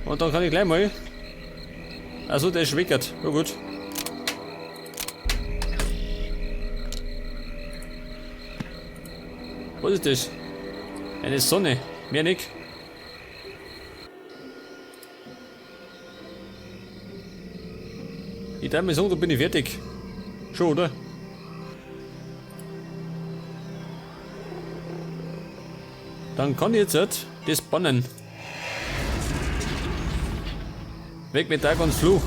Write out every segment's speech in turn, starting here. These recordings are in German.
Und dann kann ich gleich mal... Also der ist schweckert. Ja gut. Was ist das? Eine Sonne. Mehr nicht. Ich darf mir sagen, da bin ich fertig. Schon, oder? Dann kann ich jetzt das bannen. Weg mit Dagons Fluch.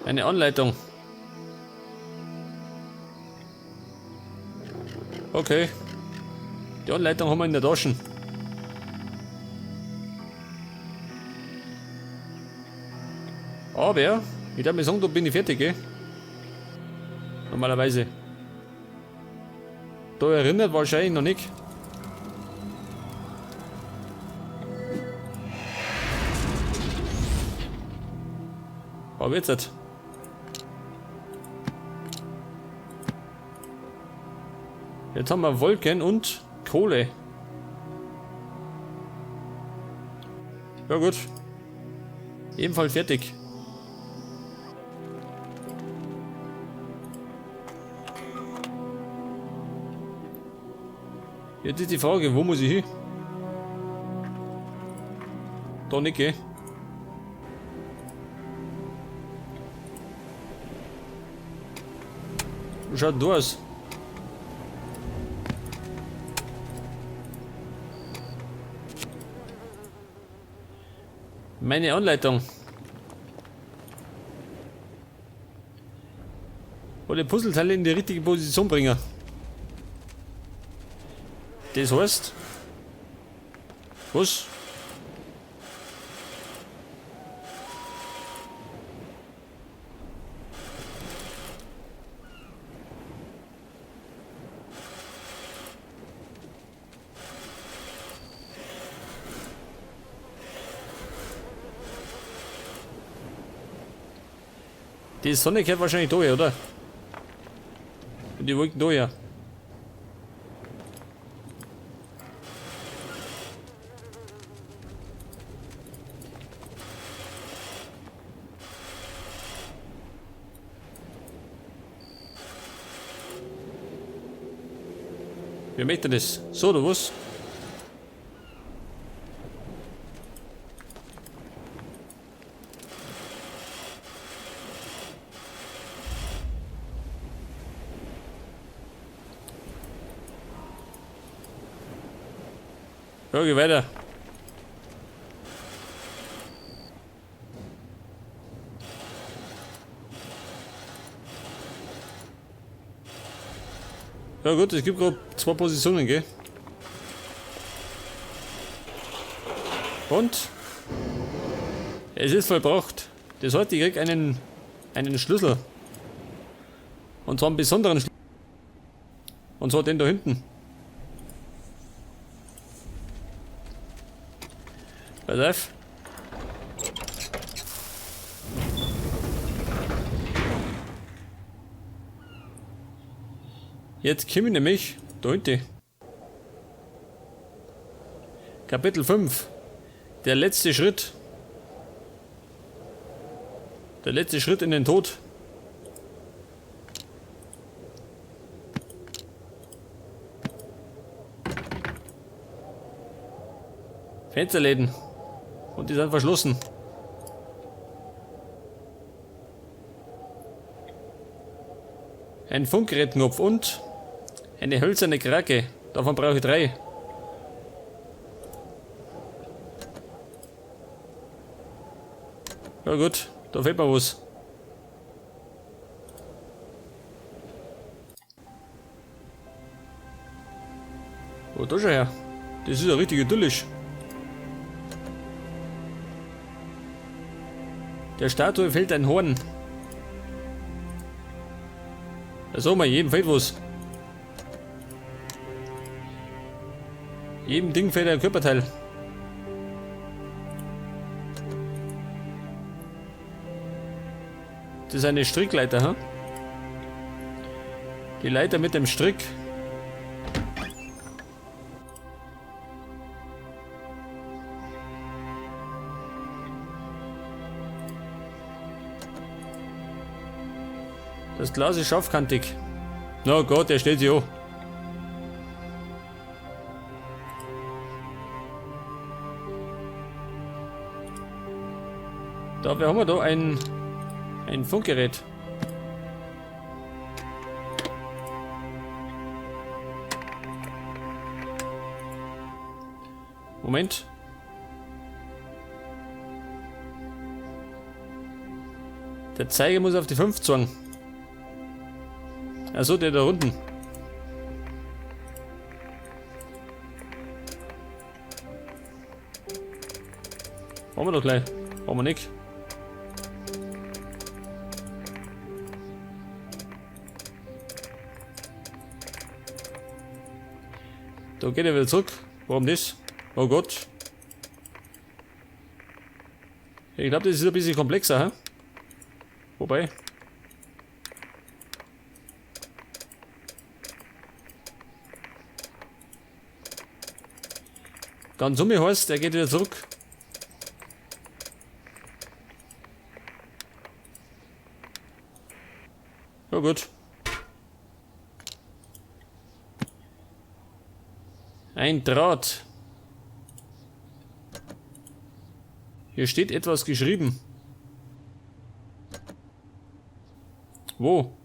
Eine Anleitung. Okay. Die Anleitung haben wir in der Tasche. Aber ich darf mir sagen, da bin ich fertig, gell? Normalerweise. Da erinnert wahrscheinlich noch nicht. Aber jetzt. Jetzt haben wir Wolken und Kohle. Ja gut. Ebenfalls fertig. Jetzt ist die Frage, wo muss ich hin? Da nicht, gell? Wie schaut da aus? Meine Anleitung. Alle Puzzleteile in die richtige Position bringen. Das heißt... Was? Die Sonne gehört wahrscheinlich da her, oder? Und die Wolken da her. Wie möchte das? So oder was? Ja, geh weiter. Ja gut, es gibt gerade 2 Positionen, gell? Und? Es ist vollbracht. Das heißt, ich krieg einen Schlüssel. Und zwar einen besonderen Schlüssel. Und zwar den da hinten. Pass auf. Jetzt komme ich nämlich da hinten. Kapitel 5. Der letzte Schritt. Der letzte Schritt in den Tod. Fensterläden. Und die sind verschlossen. Ein Funkgerätknopf und eine hölzerne Krake. Davon brauche ich 3. Ja gut, da fehlt mir was. Oh, da schau her. Das ist ja richtig idyllisch. Der Statue fehlt ein Horn. Also mal, jedem fehlt was. Jedem Ding fehlt ein Körperteil. Das ist eine Strickleiter, ha? Die Leiter mit dem Strick. Das Glas ist scharfkantig. Oh Gott, der stellt sich hoch. Dafür haben wir da ein Funkgerät. Moment. Der Zeiger muss auf die 5 zeigen. Also der da unten. Haben wir doch gleich. Haben wir nicht. Da geht er wieder zurück. Warum das? Oh Gott. Ich glaube, das ist ein bisschen komplexer, hä? Wobei. Ganz um mich heißt, er geht wieder zurück. Ja gut. Ein Draht. Hier steht etwas geschrieben. Wo?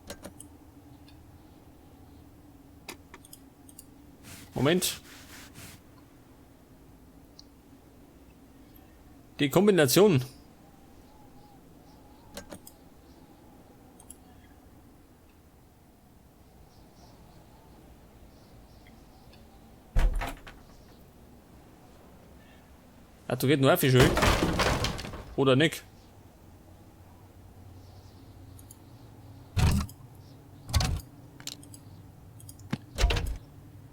Moment. Die Kombination. Ah, du geht nur auf die Schule. Oder nicht?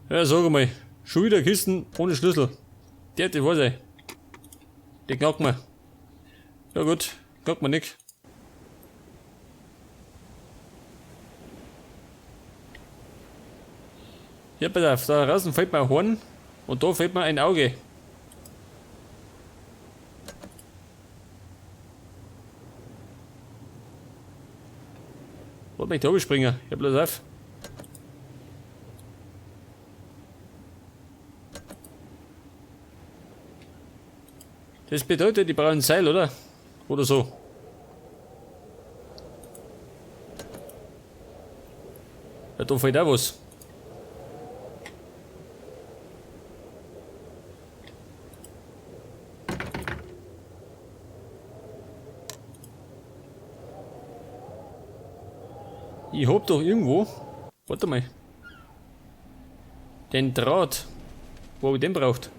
Ja, sag mal. Schon wieder Kisten ohne Schlüssel. Die weiß ich. Die knackt man. Ja gut, knackt man nicht. Ja, pass auf, da draußen fällt mir ein Horn und da fällt mir ein Auge. Wollte mich da springen. Ja, bloß auf. Das bedeutet, die brauchen ein Seil, oder? Oder so. Ja, da fällt auch was. Ich hab doch irgendwo. Warte mal. Den Draht. Wo hab ich den braucht?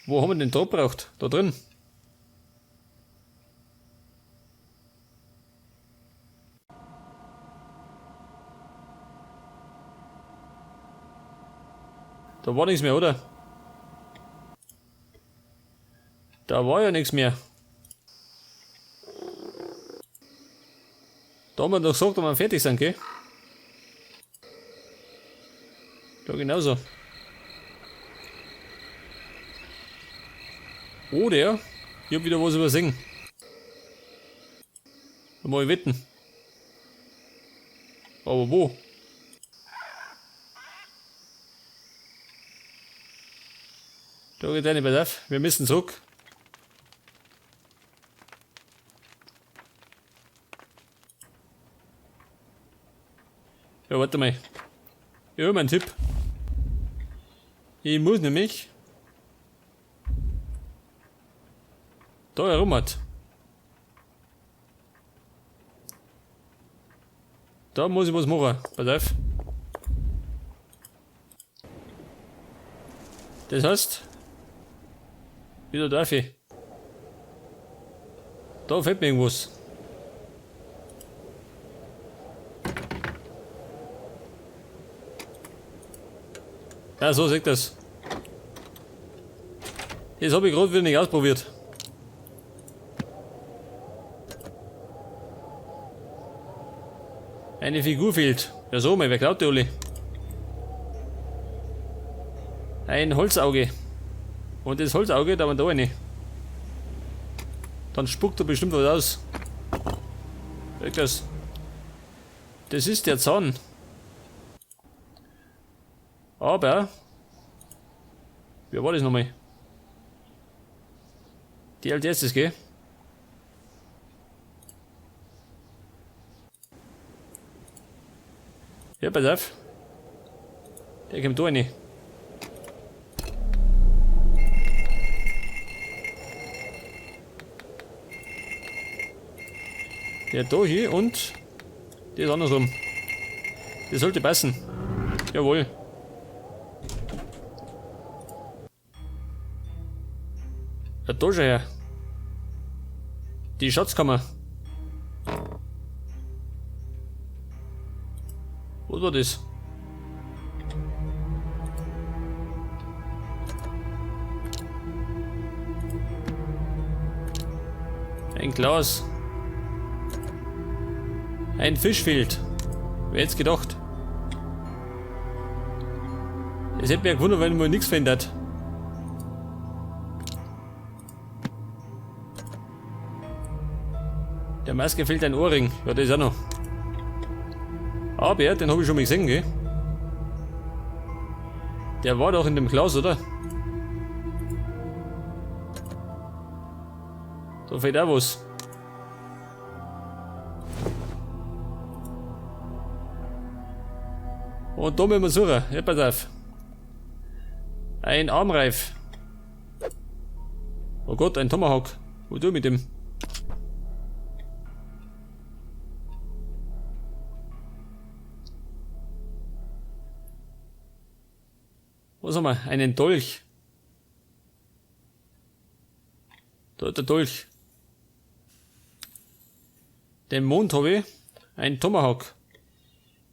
Wo haben wir den Draht braucht? Da drin. Da war nichts mehr, oder? Da war ja nichts mehr. Da haben wir doch gesagt, dass wir fertig sind, gell? Da genauso. Oh, der. Ich hab wieder was übersehen. Da muss ich wetten. Aber wo? Da geht der nicht mehr auf. Wir müssen zurück. Ja, warte mal. Ich habe einen Tipp. Ich muss nämlich da herum hat. Da muss ich was machen. Pass auf. Das heißt, wieder darf ich. Da fehlt mir irgendwas. Ja, so sieht das. Das habe ich gerade wieder nicht ausprobiert. Eine Figur fehlt. Ja so mal, wer klaut die alle? Ein Holzauge. Und das Holzauge, da war da eine. Dann spuckt er bestimmt was aus. Wirklich. Das ist der Zahn. Aber. Wie war das nochmal? Die als erstes, gell? Ja, pass auf. Der kommt da rein. Der da hier und der ist andersrum. Das sollte passen. Jawohl. Ja, da schon her. Die Schatzkammer. Was war das? Ein Glas. Ein Fisch fehlt. Wer hätte es gedacht? Es hätte mich gewundert, wenn man nichts findet. Der Maske fehlt ein Ohrring. Ja, das ist auch noch. Aber den habe ich schon mal gesehen, gell? Der war doch in dem Glas, oder? Da fehlt auch was. Und da müssen wir suchen. Ja, pass auf. Ein Armreif. Oh Gott, ein Tomahawk. Wo du mit dem? Was haben wir? Einen Dolch. Da hat der Dolch. Den Mond habe ich. Ein Tomahawk.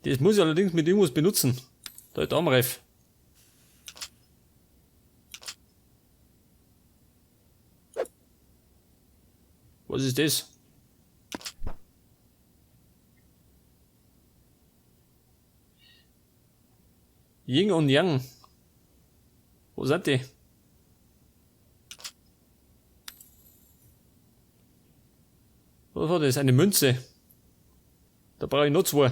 Das muss ich allerdings mit irgendwas benutzen. Da ist der Armreif. Was ist das? Yin und Yang. Wo sind die? Was war das? Eine Münze. Da brauche ich noch zwei.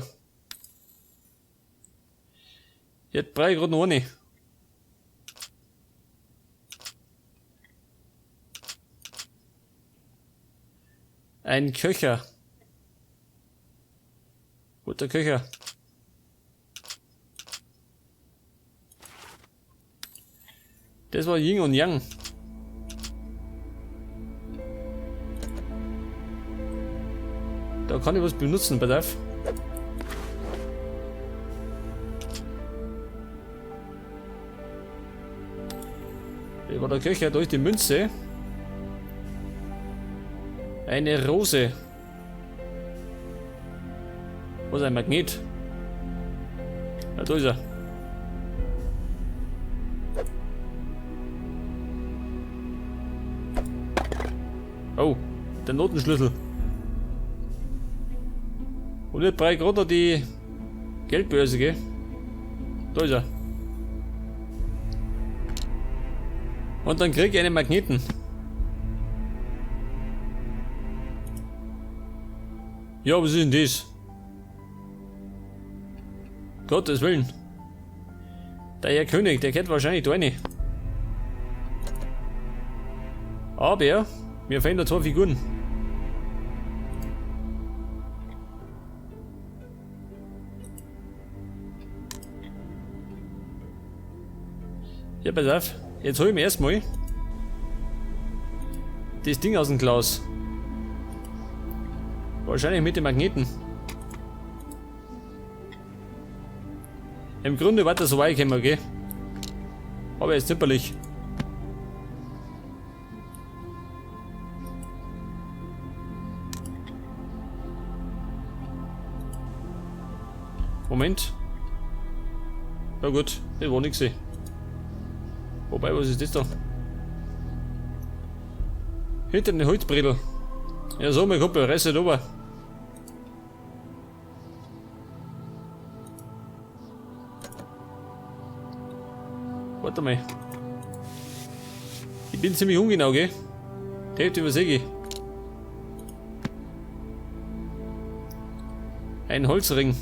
Jetzt brauche ich gerade noch eine. Ein Köcher. Guter Köcher. Das war Yin und Yang. Da kann ich was benutzen, pass auf. Hier war der Köcher, durch die Münze. Eine Rose. Was ist ein Magnet? Ja, da ist er. Oh, der Notenschlüssel. Und jetzt brauche ich gerade noch die Geldbörse, gell? Da ist er. Und dann kriege ich einen Magneten. Ja, was ist denn das? Gottes Willen. Der Herr König, der kennt wahrscheinlich da eine. Aber mir fehlen da zwei Figuren. Ja, pass auf. Jetzt hol ich mir erstmal das Ding aus dem Glas. Wahrscheinlich mit dem Magneten. Im Grunde war das so weit gekommen, gell? Aber jetzt zimperlich. Moment. Ja gut, das war nix. Wobei, was ist das da? Hinter den Holzbredel. Ja, so, mein Kumpel, restet oben. Warte mal. Ich bin ziemlich ungenau, gell? Hälfte übersehe ich. Ein Holzring.